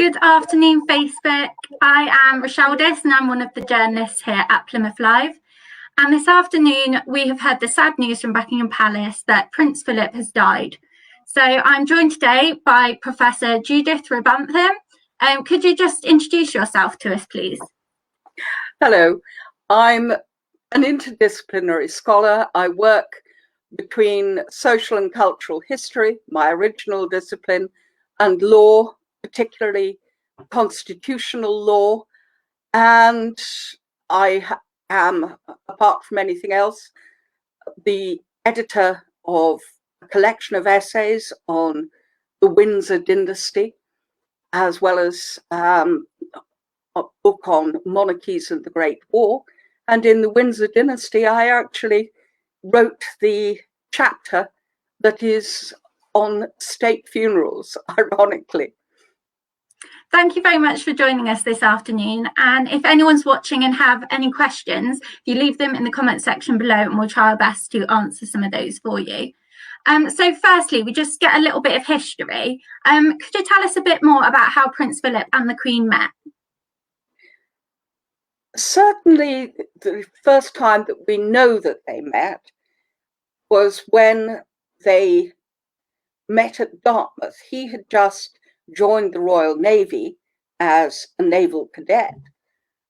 Good afternoon, Facebook. I am Rochelle Dis and I'm one of the journalists here at Plymouth Live. And this afternoon, we have heard the sad news from Buckingham Palace that Prince Philip has died. So I'm joined today by Professor Judith Rabantham. Could you just introduce yourself to us, please? Hello, I'm an interdisciplinary scholar. I work between social and cultural history, my original discipline, and law, particularly constitutional law. And I am, apart from anything else, the editor of a collection of essays on the Windsor dynasty, as well as a book on monarchies and the Great War. And in the Windsor dynasty, I actually wrote the chapter that is on state funerals, ironically. Thank you very much for joining us this afternoon. And if anyone's watching and have any questions, you leave them in the comment section below and we'll try our best to answer some of those for you. So firstly, we just get a little bit of history. Could you tell us a bit more about how Prince Philip and the Queen met? Certainly, the first time that we know that they met was when they met at Dartmouth. He had just joined the Royal Navy as a naval cadet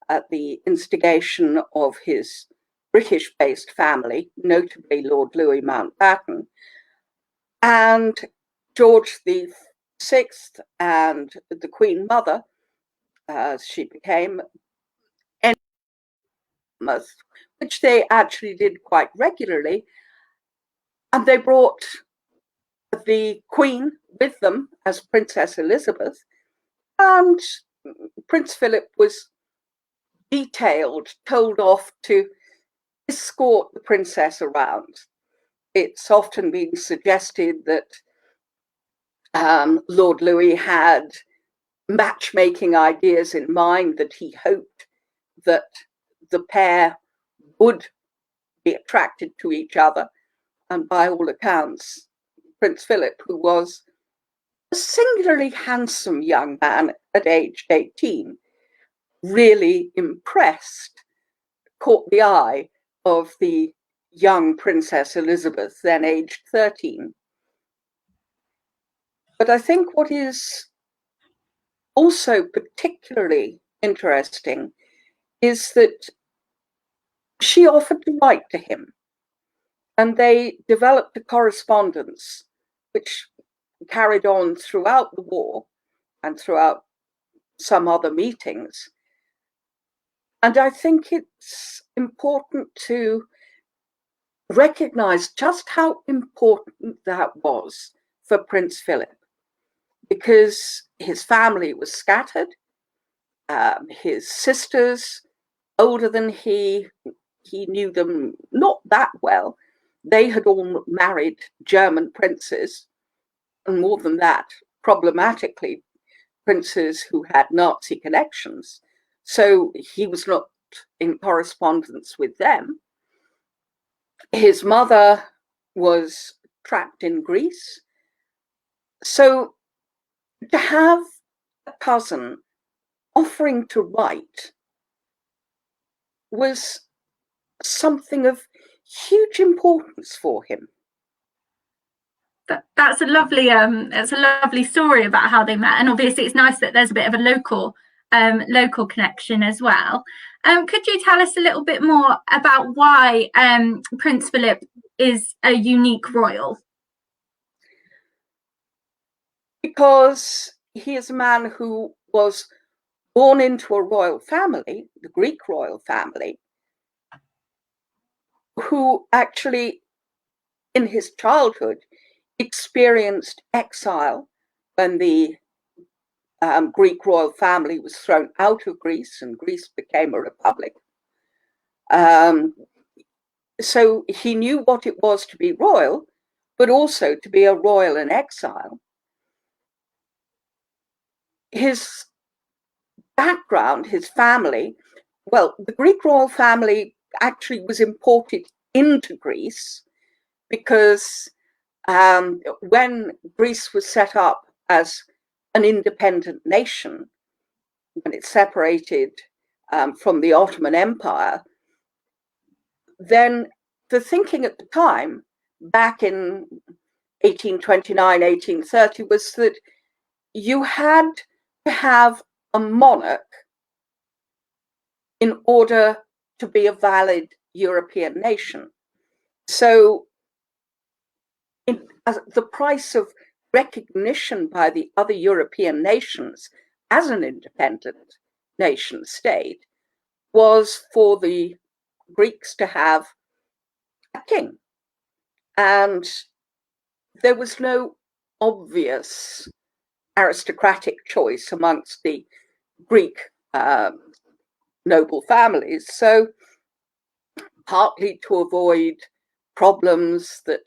at the instigation of his British-based family, notably Lord Louis Mountbatten. And George VI and the Queen Mother, as she became, which they actually did quite regularly. And they brought the Queen with them as Princess Elizabeth, and Prince Philip was told off to escort the princess around. It's often been suggested that Lord Louis had matchmaking ideas in mind, that he hoped that the pair would be attracted to each other. And by all accounts, Prince Philip, who was a singularly handsome young man at age 18, really caught the eye of the young Princess Elizabeth, then aged 13. But I think what is also particularly interesting is that she offered to write to him, and they developed a correspondence which carried on throughout the war and throughout some other meetings. And I think it's important to recognize just how important that was for Prince Philip, because his family was scattered. His sisters, older than he knew them not that well. They had all married German princes, and more than that, problematically, princes who had Nazi connections. So he was not in correspondence with them. His mother was trapped in Greece. So to have a cousin offering to write was something of huge importance for him. That's a lovely story about how they met, and obviously it's nice that there's a bit of a local connection as well. Could you tell us a little bit more about why Prince Philip is a unique royal? Because he is a man who was born into a royal family, the Greek royal family, who actually, in his childhood, experienced exile when the Greek royal family was thrown out of Greece and Greece became a republic. So he knew what it was to be royal, but also to be a royal in exile. His background, his family, well, the Greek royal family actually was imported into Greece because when Greece was set up as an independent nation, when it separated from the Ottoman Empire, then the thinking at the time, back in 1829, 1830, was that you had to have a monarch in order to be a valid European nation. So as the price of recognition by the other European nations as an independent nation state was for the Greeks to have a king. And there was no obvious aristocratic choice amongst the Greek noble families. So partly to avoid problems that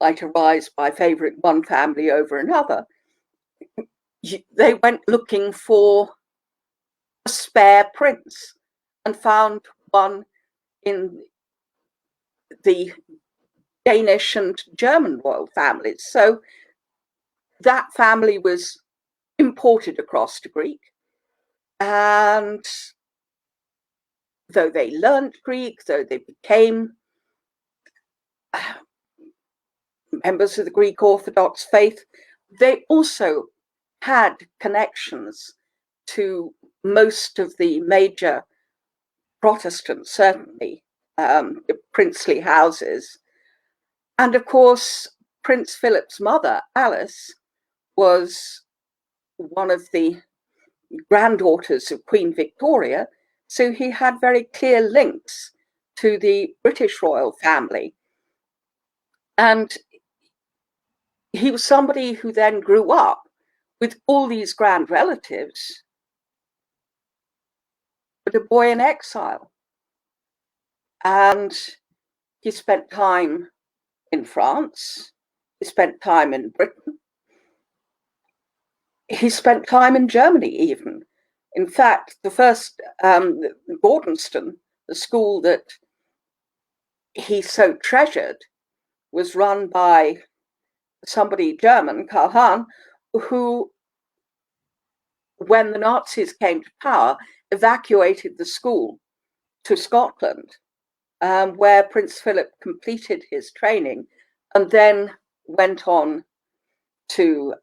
might arise by favouring one family over another, they went looking for a spare prince and found one in the Danish and German royal families. So that family was imported across to Greek. And though they learned Greek, though they became members of the Greek Orthodox faith, they also had connections to most of the major Protestant, certainly, princely houses. And of course, Prince Philip's mother, Alice, was one of the granddaughters of Queen Victoria, so he had very clear links to the British royal family. And he was somebody who then grew up with all these grand relatives, but a boy in exile. And he spent time in France, he spent time in Britain, he spent time in Germany even. In fact, the first, Gordonston, the school that he so treasured, was run by somebody German, Karl Hahn, who, when the Nazis came to power, evacuated the school to Scotland, where Prince Philip completed his training and then went on to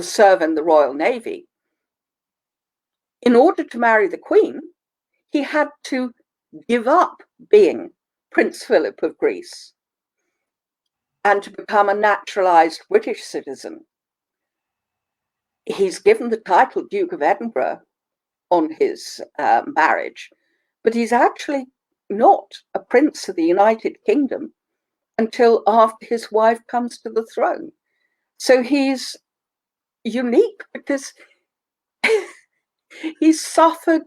serve in the Royal Navy. In order to marry the Queen, he had to give up being Prince Philip of Greece and to become a naturalized British citizen. He's given the title Duke of Edinburgh on his marriage, but he's actually not a prince of the United Kingdom until after his wife comes to the throne. So he's unique because he's suffered,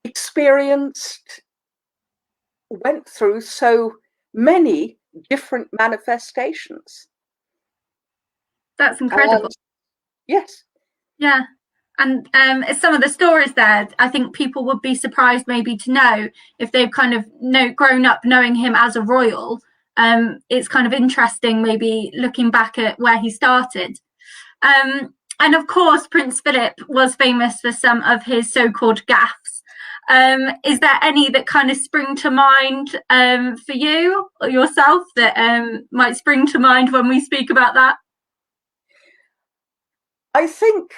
experienced, went through so many different manifestations. That's incredible. Yes. Yeah. And some of the stories there, I think people would be surprised maybe to know if they've kind of grown up knowing him as a royal. It's kind of interesting maybe looking back at where he started. And of course, Prince Philip was famous for some of his so-called gaffes. Is there any that kind of spring to mind for you or yourself that might spring to mind when we speak about that? I think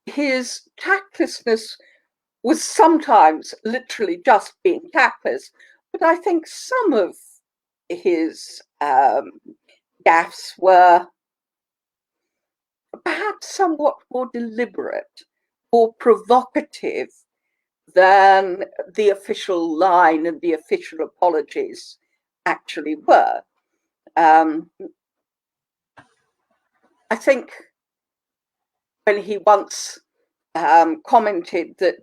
his tactlessness was sometimes literally just being tactless, but I think some of his gaffes were perhaps somewhat more deliberate or provocative than the official line and the official apologies actually were. I think when he once commented that,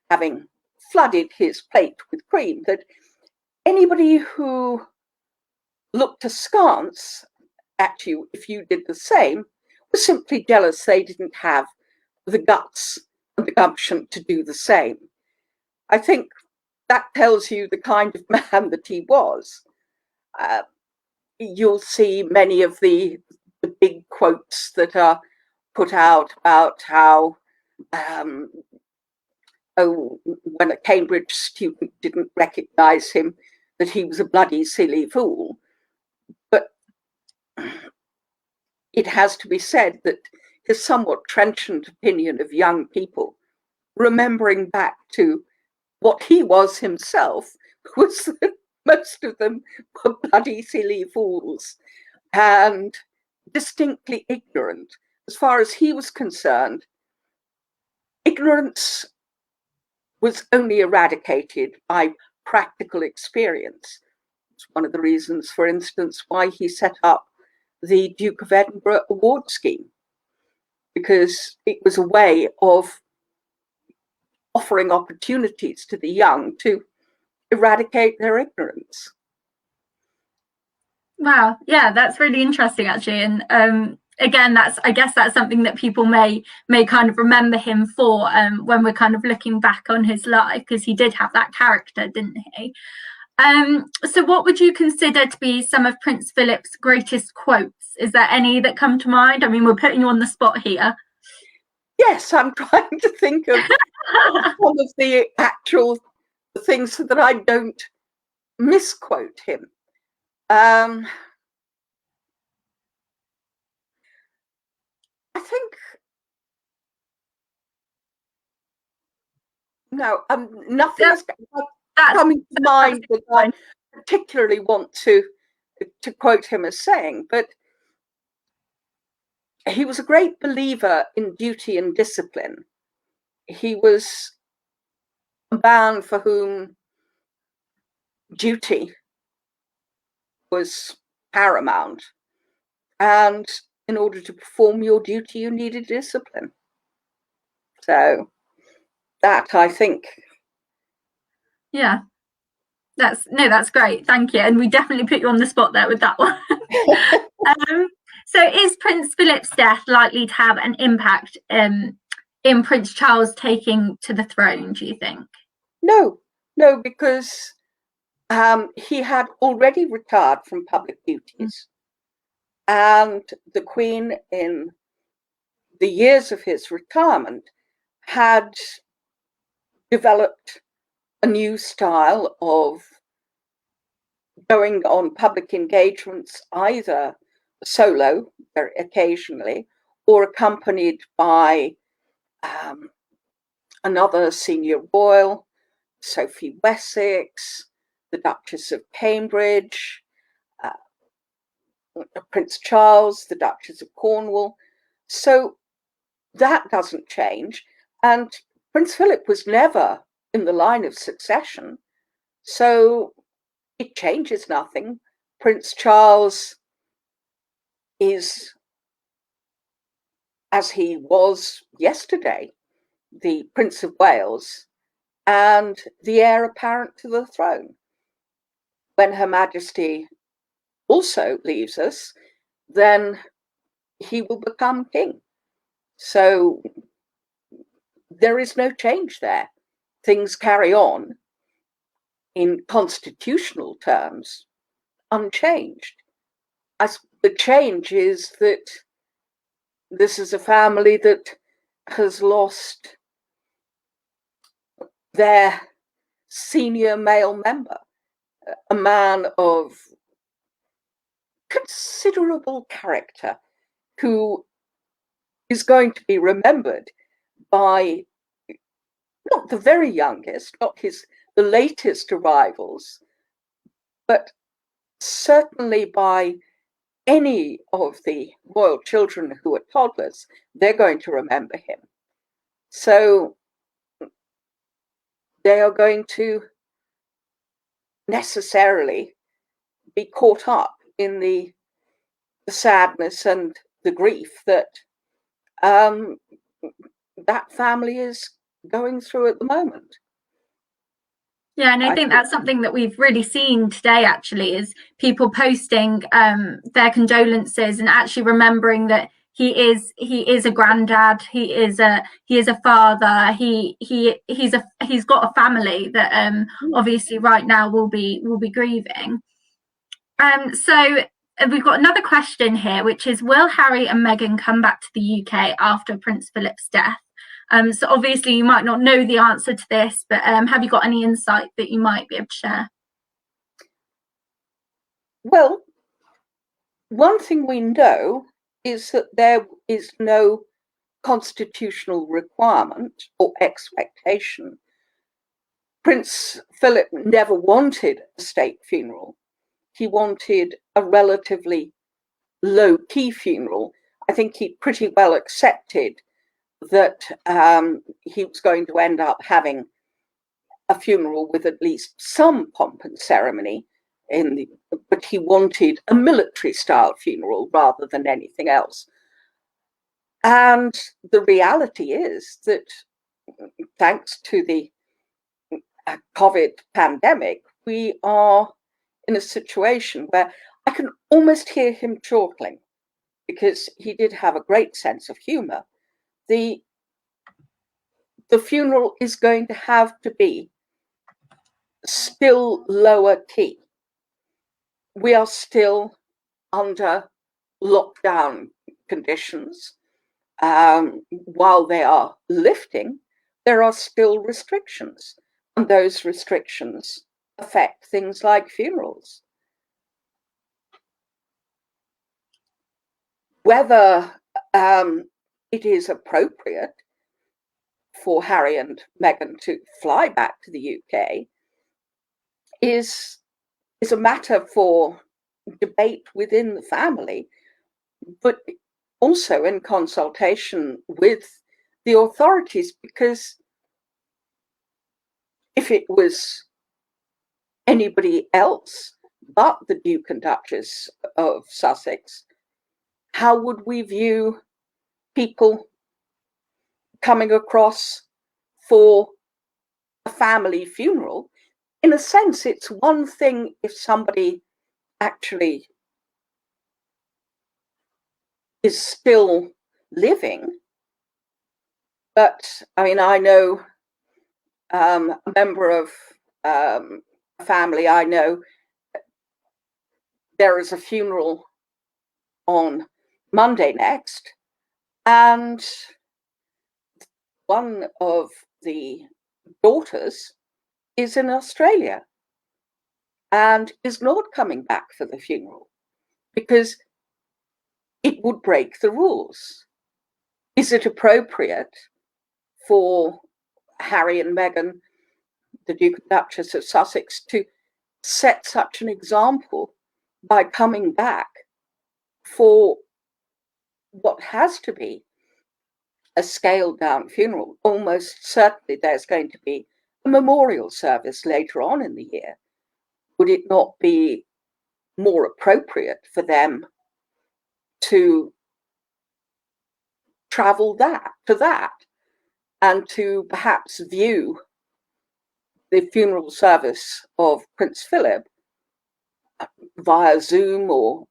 having flooded his plate with cream, that anybody who looked askance at you if you did the same was simply jealous they didn't have the guts and the gumption to do the same. I think that tells you the kind of man that he was. you'll see many of the big quotes that are put out about how when a Cambridge student didn't recognise him, that he was a bloody silly fool. But it has to be said that his somewhat trenchant opinion of young people, remembering back to what he was himself, was that most of them were bloody silly fools and distinctly ignorant. As far as he was concerned, ignorance was only eradicated by practical experience. It's one of the reasons, for instance, why he set up the Duke of Edinburgh award scheme, because it was a way of offering opportunities to the young to eradicate their ignorance. Wow, yeah, that's really interesting actually, and again, I guess that's something that people may kind of remember him for when we're kind of looking back on his life, because he did have that character, didn't he? So what would you consider to be some of Prince Philip's greatest quotes? Is there any that come to mind? I mean, we're putting you on the spot here. Yes, I'm trying to think of some of the actual things so that I don't misquote him. I think nothing is coming to mind that I particularly want to quote him as saying, but he was a great believer in duty and discipline. He was a man for whom duty was paramount, and in order to perform your duty, you needed discipline. So that, I think. Yeah, that's great, thank you, and we definitely put you on the spot there with that one. So is Prince Philip's death likely to have an impact in Prince Charles taking to the throne, do you think? No, because he had already retired from public duties, and the Queen, in the years of his retirement, had developed a new style of going on public engagements, either solo, very occasionally, or accompanied by another senior royal, Sophie Wessex, the Duchess of Cambridge, Prince Charles, the Duchess of Cornwall. So that doesn't change. And Prince Philip was never in the line of succession. So it changes nothing. Prince Charles is, as he was yesterday, the Prince of Wales and the heir apparent to the throne. When Her Majesty also leaves us, then he will become king. So there is no change there. Things carry on in constitutional terms unchanged. The change is that this is a family that has lost their senior male member, a man of considerable character who is going to be remembered by not the very youngest, not the latest arrivals, but certainly by any of the royal children who are toddlers. They're going to remember him. So they are going to necessarily be caught up in the sadness and the grief that that family is going through at the moment. Yeah, and I think that's something that we've really seen today, actually, is people posting their condolences and actually remembering that he is a granddad, he is a father, he's got a family that obviously right now will be grieving. So we've got another question here, which is, will Harry and Meghan come back to the UK after Prince Philip's death? So obviously you might not know the answer to this, but have you got any insight that you might be able to share? Well, one thing we know is that there is no constitutional requirement or expectation. Prince Philip never wanted a state funeral. He wanted a relatively low-key funeral. I think he pretty well accepted that he was going to end up having a funeral with at least some pomp and ceremony, but he wanted a military-style funeral rather than anything else. And the reality is that thanks to the COVID pandemic, we are in a situation where I can almost hear him chortling, because he did have a great sense of humor. The funeral is going to have to be still lower key. We are still under lockdown conditions. While they are lifting, there are still restrictions, and those restrictions affect things like funerals. Whether it is appropriate for Harry and Meghan to fly back to the UK is a matter for debate within the family, but also in consultation with the authorities, because if it was anybody else but the Duke and Duchess of Sussex, how would we view people coming across for a family funeral? In a sense, it's one thing if somebody actually is still living, but I mean, I know a member of a family I know, there is a funeral on Monday next, and one of the daughters is in Australia and is not coming back for the funeral because it would break the rules. Is it appropriate for Harry and Meghan, the Duke and Duchess of Sussex, to set such an example by coming back for what has to be a scaled down funeral? Almost certainly there's going to be a memorial service later on in the year. Would it not be more appropriate for them to travel to that and to perhaps view the funeral service of Prince Philip via Zoom or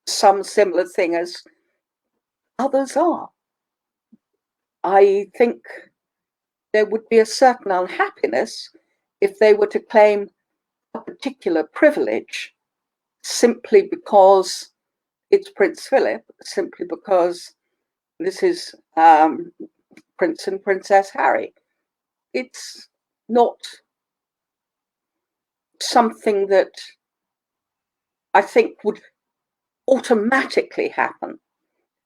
some similar thing as others are? I think there would be a certain unhappiness if they were to claim a particular privilege simply because it's Prince Philip, simply because this is Prince and Princess Harry. It's not something that I think would automatically happen.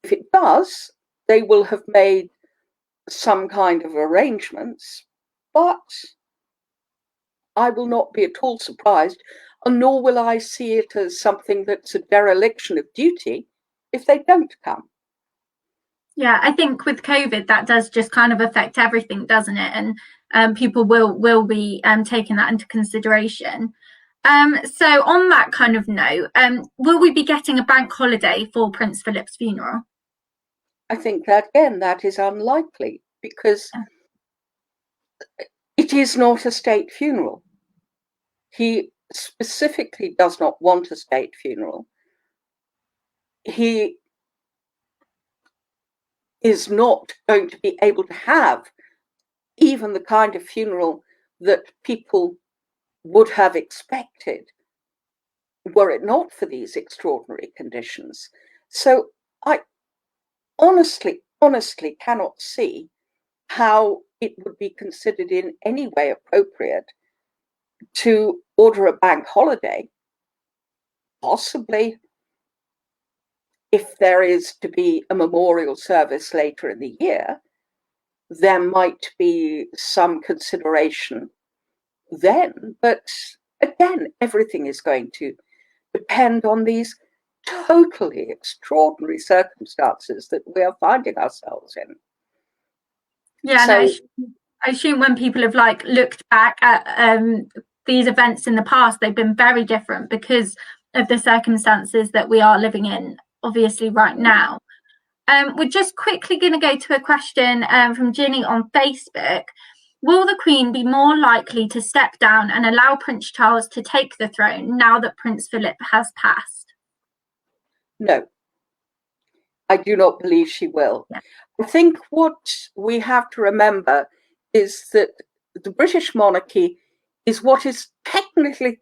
If it does, they will have made some kind of arrangements, but I will not be at all surprised, and nor will I see it as something that's a dereliction of duty if they don't come. Yeah, I think with COVID, that does just kind of affect everything, doesn't it? And people will be taking that into consideration. So on that kind of note, will we be getting a bank holiday for Prince Philip's funeral? I think that, again, that is unlikely because it is not a state funeral. He specifically does not want a state funeral. He is not going to be able to have even the kind of funeral that people would have expected were it not for these extraordinary conditions. So I honestly cannot see how it would be considered in any way appropriate to order a bank holiday. Possibly, if there is to be a memorial service later in the year, there might be some consideration then. But again, everything is going to depend on these totally extraordinary circumstances that we are finding ourselves in. Yeah, so, no, I assume when people have like looked back at these events in the past, they've been very different because of the circumstances that we are living in, obviously, right now. We're just quickly going to go to a question from Ginny on Facebook. Will the Queen be more likely to step down and allow Prince Charles to take the throne now that Prince Philip has passed? No, I do not believe she will. Yeah. I think what we have to remember is that the British monarchy is what is technically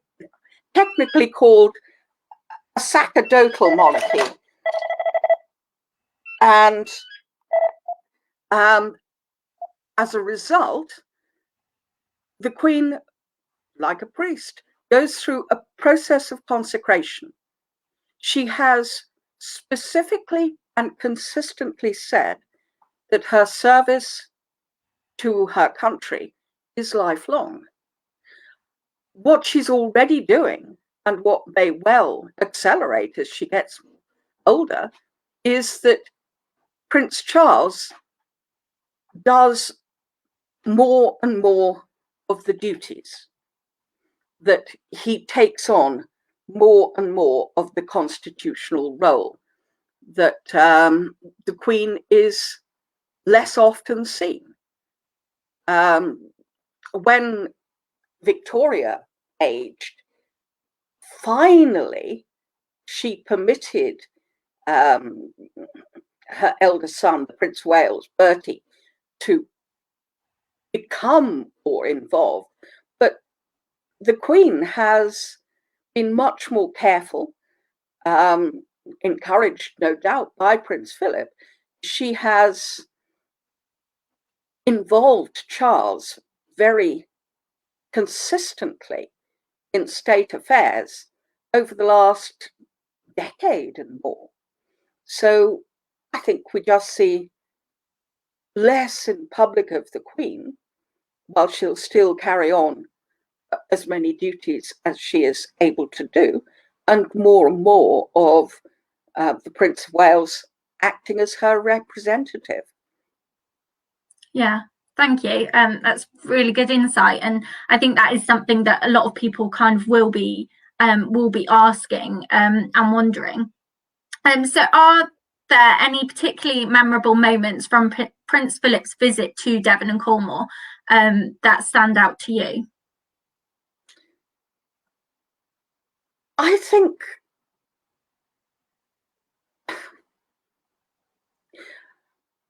called a sacerdotal monarchy. And as a result, the Queen, like a priest, goes through a process of consecration. She has specifically and consistently said that her service to her country is lifelong. What she's already doing, and what may well accelerate as she gets older, is that Prince Charles does more and more of the duties, that he takes on more and more of the constitutional role, that the Queen is less often seen. When Victoria aged, finally she permitted her eldest son, the Prince of Wales, Bertie, to become more involved. But the Queen has been much more careful, encouraged, no doubt, by Prince Philip. She has involved Charles very consistently in state affairs over the last decade and more. So I think we just see less in public of the Queen, while she'll still carry on as many duties as she is able to do, and more of the Prince of Wales acting as her representative. Yeah, thank you. That's really good insight, and I think that is something that a lot of people kind of will be asking and wondering. So, are there any particularly memorable moments from Prince Philip's visit to Devon and Cornwall that stand out to you? I think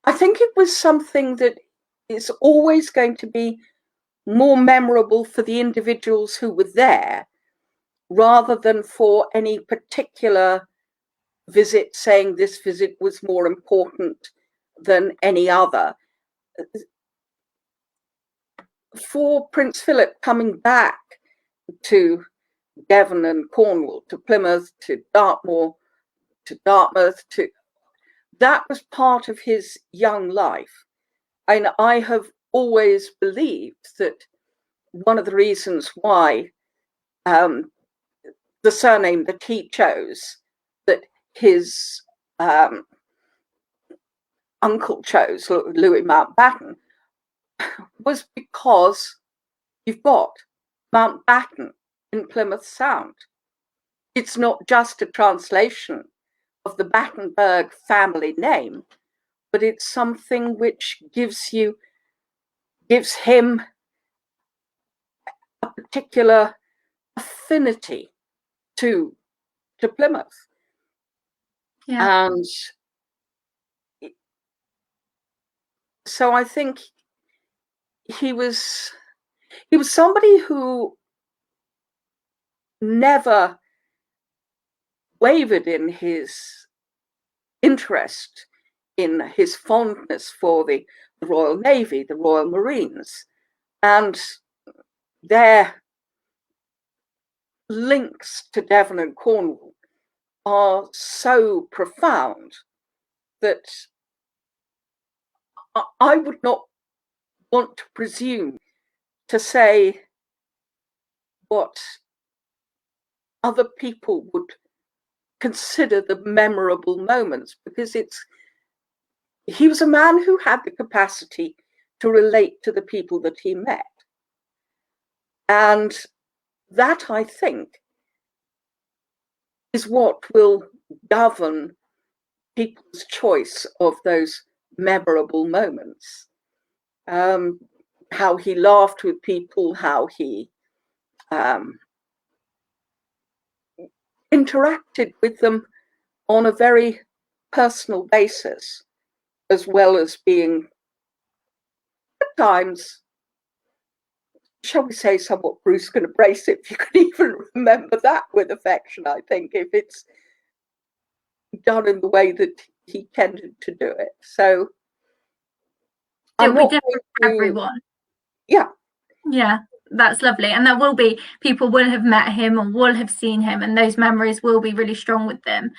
it was something that is always going to be more memorable for the individuals who were there, rather than for any particular visit saying this visit was more important than any other. For Prince Philip coming back to Devon and Cornwall, to Plymouth, to Dartmoor, to Dartmouth, that was part of his young life. And I have always believed that one of the reasons why the surname that he chose, that his uncle chose, Louis Mountbatten, was because you've got Mountbatten in Plymouth Sound. It's not just a translation of the Battenberg family name, but it's something which gives him a particular affinity to Plymouth. Yeah. And so I think he was somebody who never wavered in his interest, in his fondness for the Royal Navy, the Royal Marines, and their links to Devon and Cornwall are so profound that I would not want to presume to say what other people would consider the memorable moments, because he was a man who had the capacity to relate to the people that he met. And that, I think, is what will govern people's choice of those memorable moments. How he laughed with people, how he interacted with them on a very personal basis, as well as being at times, shall we say, somewhat brusque and abrasive. You can even remember that with affection, I think, if it's done in the way that he tended to do it. So it'll be different for everyone. Yeah. Yeah, that's lovely. And there will be people will have met him or will have seen him, and those memories will be really strong with them.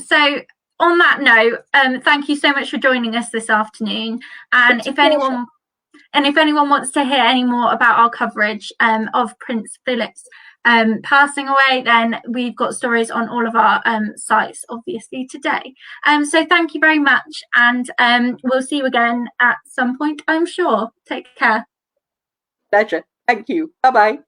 So on that note, thank you so much for joining us this afternoon. And if anyone wants to hear any more about our coverage of Prince Philip's passing away, then we've got stories on all of our sites, obviously, today. So thank you very much, and we'll see you again at some point, I'm sure. Take care. Pleasure. Thank you. Bye-bye.